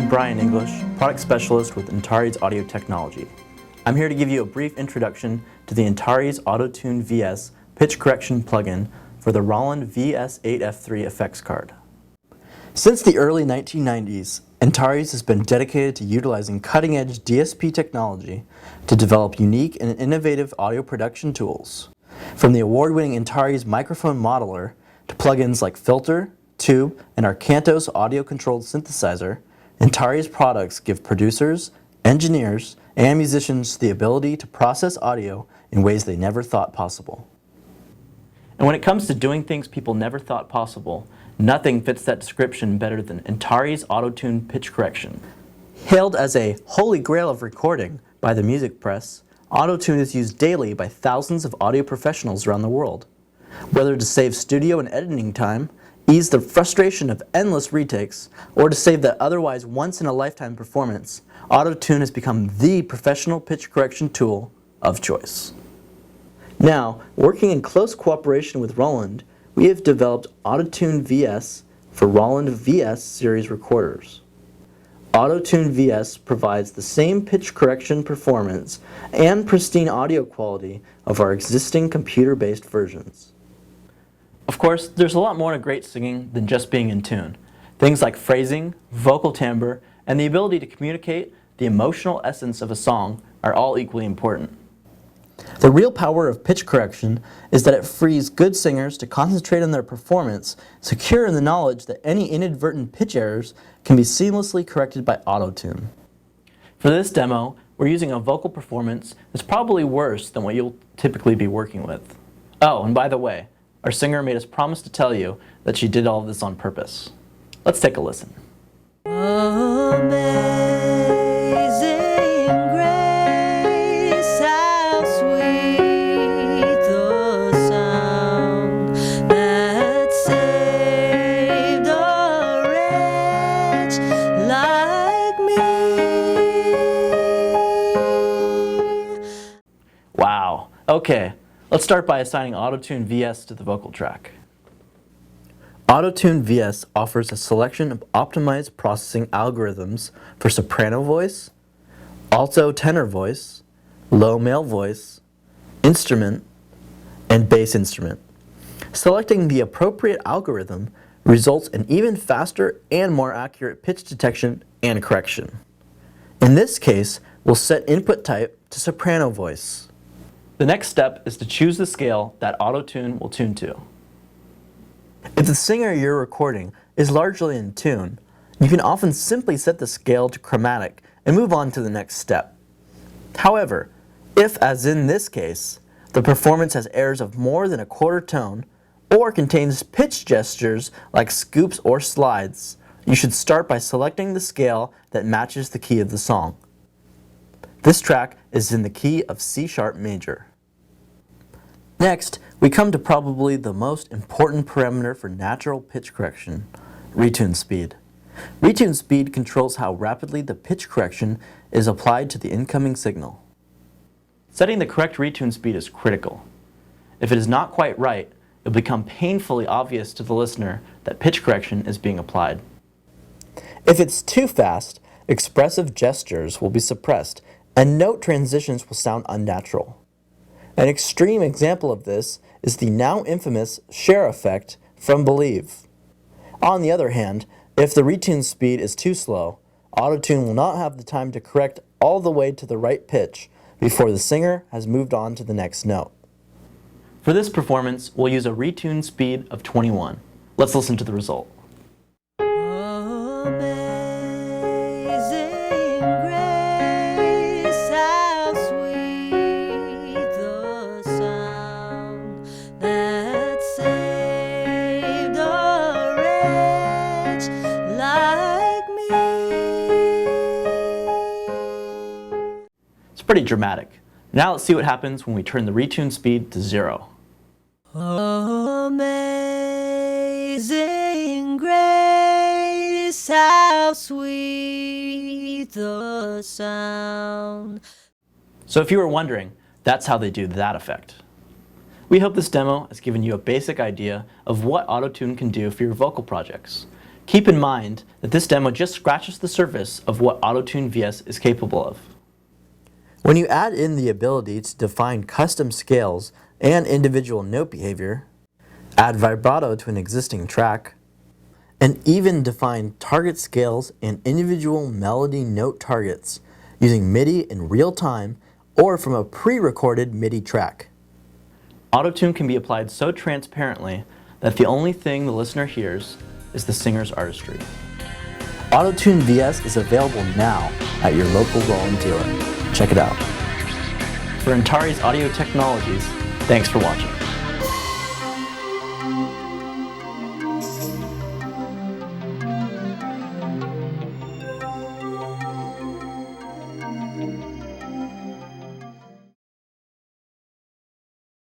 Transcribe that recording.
I'm Brian English, Product Specialist with Antares Audio Technology. I'm here to give you a brief introduction to the Antares Auto-tune VS pitch correction plugin for the Roland VS8F-3 effects card. Since the early 1990s, Antares has been dedicated to utilizing cutting-edge DSP technology to develop unique and innovative audio production tools. From the award-winning Antares microphone modeler to plugins like Filter, Tube, and our Cantos audio-controlled synthesizer, Antares products give producers, engineers, and musicians the ability to process audio in ways they never thought possible. And when it comes to doing things people never thought possible, nothing fits that description better than Antares Auto-tune pitch correction. Hailed as a holy grail of recording by the music press, Auto-tune is used daily by thousands of audio professionals around the world. Whether to save studio and editing time, ease the frustration of endless retakes, or to save that otherwise once-in-a-lifetime performance, Auto-tune has become the professional pitch correction tool of choice. Now, working in close cooperation with Roland, we have developed Auto-tune VS for Roland VS series recorders. Auto-tune VS provides the same pitch correction performance and pristine audio quality of our existing computer-based versions. Of course, there's a lot more to great singing than just being in tune. Things like phrasing, vocal timbre, and the ability to communicate the emotional essence of a song are all equally important. The real power of pitch correction is that it frees good singers to concentrate on their performance, secure in the knowledge that any inadvertent pitch errors can be seamlessly corrected by Auto-tune. For this demo, we're using a vocal performance that's probably worse than what you'll typically be working with. Oh, and by the way, our singer made us promise to tell you that she did all of this on purpose. Let's take a listen. Amazing grace, how sweet the sound that saved a wretch like me. Wow. Okay. Let's start by assigning Auto-tune VS to the vocal track. Auto-tune VS offers a selection of optimized processing algorithms for soprano voice, alto tenor voice, low male voice, instrument, and bass instrument. Selecting the appropriate algorithm results in even faster and more accurate pitch detection and correction. In this case, we'll set input type to soprano voice. The next step is to choose the scale that Auto-tune will tune to. If the singer you're recording is largely in tune, you can often simply set the scale to chromatic and move on to the next step. However, if, as in this case, the performance has errors of more than a quarter tone or contains pitch gestures like scoops or slides, you should start by selecting the scale that matches the key of the song. This track is in the key of C# major. Next, we come to probably the most important parameter for natural pitch correction, retune speed. Retune speed controls how rapidly the pitch correction is applied to the incoming signal. Setting the correct retune speed is critical. If it is not quite right, it will become painfully obvious to the listener that pitch correction is being applied. If it's too fast, expressive gestures will be suppressed and note transitions will sound unnatural. An extreme example of this is the now infamous Cher effect from Believe. On the other hand, if the retune speed is too slow, Auto-tune will not have the time to correct all the way to the right pitch before the singer has moved on to the next note. For this performance, we'll use a retune speed of 21. Let's listen to the result. Pretty dramatic. Now let's see what happens when we turn the retune speed to 0. Amazing grace, how sweet the sound. So if you were wondering, that's how they do that effect. We hope this demo has given you a basic idea of what Auto-tune can do for your vocal projects. Keep in mind that this demo just scratches the surface of what Auto-tune VS is capable of. When you add in the ability to define custom scales and individual note behavior, add vibrato to an existing track, and even define target scales and individual melody note targets using MIDI in real time or from a pre-recorded MIDI track. Auto-tune can be applied so transparently that the only thing the listener hears is the singer's artistry. Auto-tune VS is available now at your local Roland dealer. Check it out. For Antares Audio Technologies, thanks for watching.